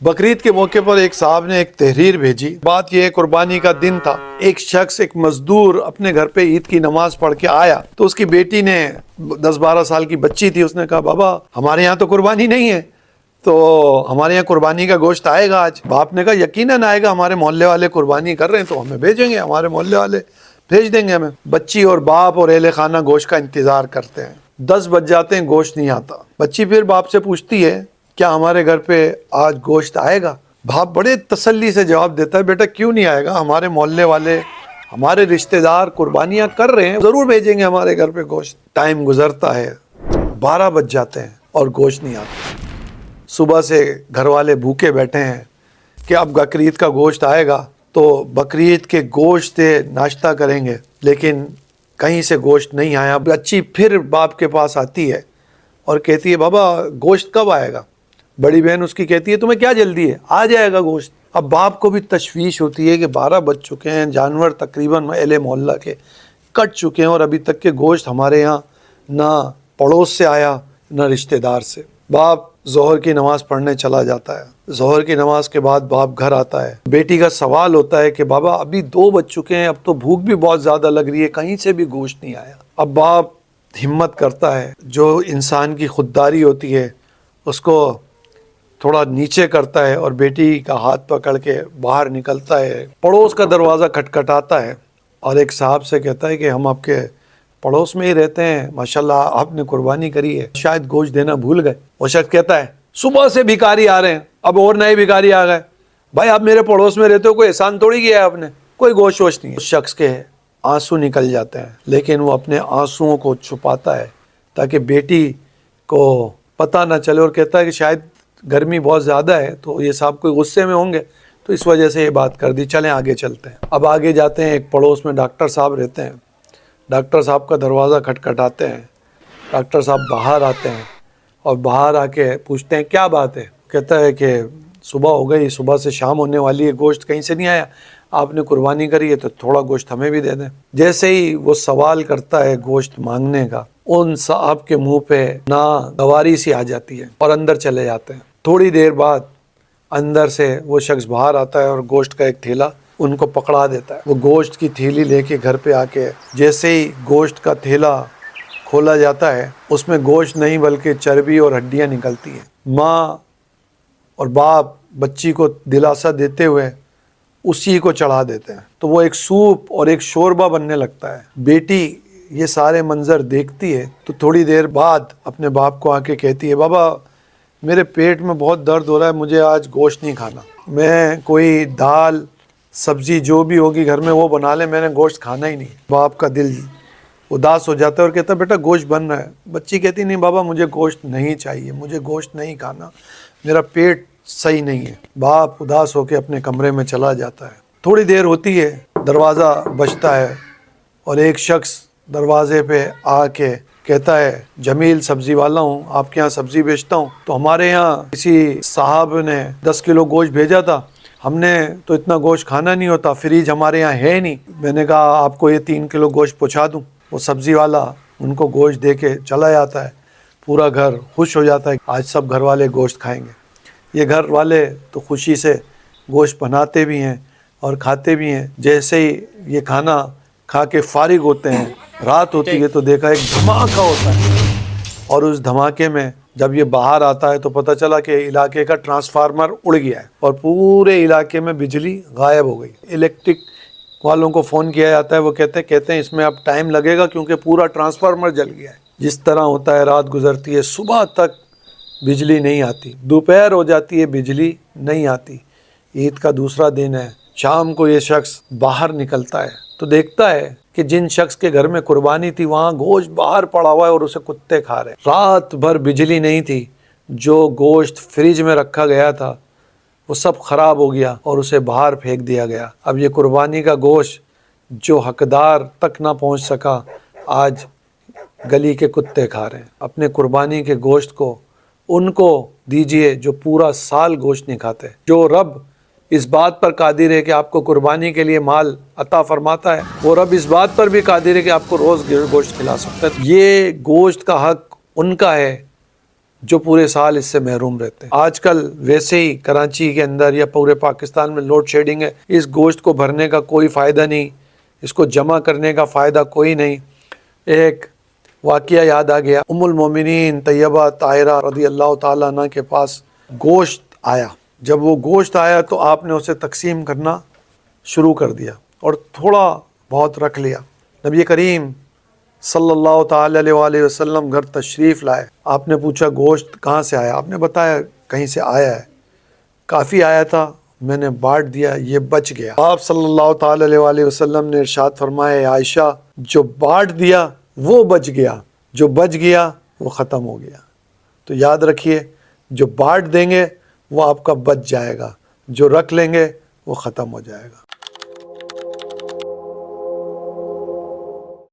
बकरीद के मौके पर एक साहब ने एक तहरीर भेजी। बात यह कुर्बानी का दिन था। एक शख्स, एक मजदूर अपने घर पे ईद की नमाज पढ़ के आया तो उसकी बेटी ने 10-12 साल की बच्ची थी, उसने कहा बाबा हमारे यहाँ तो कुर्बानी नहीं है, तो हमारे यहाँ कुर्बानी का गोश्त आएगा आज। बाप ने कहा यकीनन आएगा, हमारे मोहल्ले वाले कुर्बानी कर रहे हैं तो हमें भेजेंगे, हमारे मोहल्ले वाले भेज देंगे हमें। बच्ची और बाप और अहले खाना गोश्त का इंतजार करते हैं। 10 बज जाते हैं, गोश्त नहीं आता। बच्ची फिर बाप से पूछती है क्या हमारे घर पे आज गोश्त आएगा? बाप बड़े तसल्ली से जवाब देता है बेटा क्यों नहीं आएगा, हमारे मोहल्ले वाले, हमारे रिश्तेदार कुर्बानियां कर रहे हैं, जरूर भेजेंगे हमारे घर पे गोश्त। टाइम गुजरता है, 12 बज जाते हैं और गोश्त नहीं आता। सुबह से घर वाले भूखे बैठे हैं कि अब बकरीद का गोश्त आएगा तो बकरीद के गोश्त से नाश्ता करेंगे, लेकिन कहीं से गोश्त नहीं आया। बच्ची फिर बाप के पास आती है और कहती है बाबा गोश्त कब आएगा? बड़ी बहन उसकी कहती है तुम्हें क्या जल्दी है, आ जाएगा गोश्त। अब बाप को भी तशवीश होती है कि 12 बज चुके हैं, जानवर तकरीबन अहले मोहल्ला के कट चुके हैं और अभी तक के गोश्त हमारे यहाँ ना पड़ोस से आया ना रिश्तेदार से। बाप ज़ोहर की नमाज़ पढ़ने चला जाता है। ज़ोहर की नमाज के बाद बाप घर आता है। बेटी का सवाल होता है कि बाबा अभी 2 बज चुके हैं, अब तो भूख भी बहुत ज़्यादा लग रही है, कहीं से भी गोश्त नहीं आया। अब बाप हिम्मत करता है, जो इंसान की खुददारी होती है उसको थोड़ा नीचे करता है और बेटी का हाथ पकड़ के बाहर निकलता है। पड़ोस का दरवाज़ा खटखटाता है और एक साहब से कहता है कि हम आपके पड़ोस में ही रहते हैं, माशाल्लाह आपने कुर्बानी करी है, शायद गोश्त देना भूल गए। वो शख्स कहता है सुबह से भिखारी आ रहे हैं, अब और नए भिखारी आ गए। भाई आप मेरे पड़ोस में रहते हो, कोई एहसान थोड़ी किया है आपने, कोई गोश्त वोश्त नहीं है। उस शख्स के आंसू निकल जाते हैं, लेकिन वो अपने आंसुओं को छुपाता है ताकि बेटी को पता ना चले, और कहता है कि शायद गर्मी बहुत ज़्यादा है तो ये साहब कोई गुस्से में होंगे तो इस वजह से ये बात कर दी, चलें आगे चलते हैं। अब आगे जाते हैं, एक पड़ोस में डॉक्टर साहब रहते हैं। डॉक्टर साहब का दरवाज़ा खटखटाते हैं। डॉक्टर साहब बाहर आते हैं और बाहर आके पूछते हैं क्या बात है? कहता है कि सुबह हो गई, सुबह से शाम होने वाली है, गोश्त कहीं से नहीं आया, आपने कुर्बानी करी है तो थोड़ा गोश्त हमें भी दे दें। जैसे ही वो सवाल करता है गोश्त मांगने का, उन साहब के मुंह पे ना गवारी सी आ जाती है और अंदर चले जाते हैं। थोड़ी देर बाद अंदर से वो शख्स बाहर आता है और गोश्त का एक थैला उनको पकड़ा देता है। वो गोश्त की थैली लेके घर पे आके जैसे ही गोश्त का थैला खोला जाता है, उसमें गोश्त नहीं बल्कि चर्बी और हड्डियां निकलती हैं। माँ और बाप बच्ची को दिलासा देते हुए उसी को चढ़ा देते हैं, तो वो एक सूप और एक शोरबा बनने लगता है। बेटी ये सारे मंजर देखती है तो थोड़ी देर बाद अपने बाप को आके कहती है बाबा मेरे पेट में बहुत दर्द हो रहा है, मुझे आज गोश्त नहीं खाना, मैं कोई दाल सब्जी जो भी होगी घर में वो बना ले, मैंने गोश्त खाना ही नहीं। बाप का दिल उदास हो जाता है और कहता है बेटा गोश्त बन रहा है। बच्ची कहती नहीं बाबा मुझे गोश्त नहीं चाहिए, मुझे गोश्त नहीं खाना, मेरा पेट सही नहीं है। बाप उदास होकर अपने कमरे में चला जाता है। थोड़ी देर होती है, दरवाज़ा बजता है और एक शख्स दरवाजे पे आके कहता है जमील सब्जी वाला हूँ, आपके यहाँ सब्जी बेचता हूँ। तो हमारे यहाँ किसी साहब ने 10 किलो गोश्त भेजा था, हमने तो इतना गोश्त खाना नहीं होता, फ्रिज हमारे यहाँ है नहीं, मैंने कहा आपको ये 3 किलो गोश्त पहुँचा दूँ। वो सब्जी वाला उनको गोश्त दे के चला जाता है। पूरा घर खुश हो जाता है, आज सब घर वाले गोश्त खाएंगे। ये घर वाले तो खुशी से गोश्त बनाते भी हैं और खाते भी हैं। जैसे ही ये खाना खा के फारिग होते हैं, रात होती है तो देखा एक धमाका होता है, और उस धमाके में जब ये बाहर आता है तो पता चला कि इलाके का ट्रांसफार्मर उड़ गया है और पूरे इलाके में बिजली गायब हो गई। इलेक्ट्रिक वालों को फ़ोन किया जाता है, वो कहते हैं इसमें अब टाइम लगेगा क्योंकि पूरा ट्रांसफार्मर जल गया है। जिस तरह होता है, रात गुजरती है, सुबह तक बिजली नहीं आती, दोपहर हो जाती है बिजली नहीं आती। ईद का दूसरा दिन है, शाम को ये शख्स बाहर निकलता है तो देखता है कि जिन शख्स के घर में कुर्बानी थी वहाँ गोश्त बाहर पड़ा हुआ है और उसे कुत्ते खा रहे। रात भर बिजली नहीं थी, जो गोश्त फ्रिज में रखा गया था वो सब ख़राब हो गया और उसे बाहर फेंक दिया गया। अब ये कुर्बानी का गोश्त जो हकदार तक ना पहुँच सका, आज गली के कुत्ते खा रहे हैं। अपने कुर्बानी के गोश्त को उनको दीजिए जो पूरा साल गोश्त नहीं खाते। जो रब इस बात पर कादिर है कि आपको कुर्बानी के लिए माल अता फरमाता है, वो रब इस बात पर भी कादिर है कि आपको रोज़ गोश्त खिला सकता है। ये गोश्त का हक उनका है جو پورے سال اس سے محروم رہتے ہیں۔ آج کل ویسے ہی کراچی کے اندر یا پورے پاکستان میں لوڈ شیڈنگ ہے، اس گوشت کو بھرنے کا کوئی فائدہ نہیں، اس کو جمع کرنے کا فائدہ کوئی نہیں۔ ایک واقعہ یاد آ گیا، ام المومنین طیبہ طاہرہ رضی اللہ تعالیٰ عنہ کے پاس گوشت آیا۔ جب وہ گوشت آیا تو آپ نے اسے تقسیم کرنا شروع کر دیا اور تھوڑا بہت رکھ لیا۔ نبی کریم صلی اللہ تعالی علیہ وآلہ وسلم گھر تشریف لائے، آپ نے پوچھا گوشت کہاں سے آیا؟ آپ نے بتایا کہیں سے آیا ہے، کافی آیا تھا، میں نے بانٹ دیا، یہ بچ گیا۔ آپ صلی اللہ تعالی علیہ وآلہ وسلم نے ارشاد فرمایا، عائشہ جو بانٹ دیا وہ بچ گیا، جو بچ گیا وہ ختم ہو گیا۔ تو یاد رکھیے، جو بانٹ دیں گے وہ آپ کا بچ جائے گا، جو رکھ لیں گے وہ ختم ہو جائے گا۔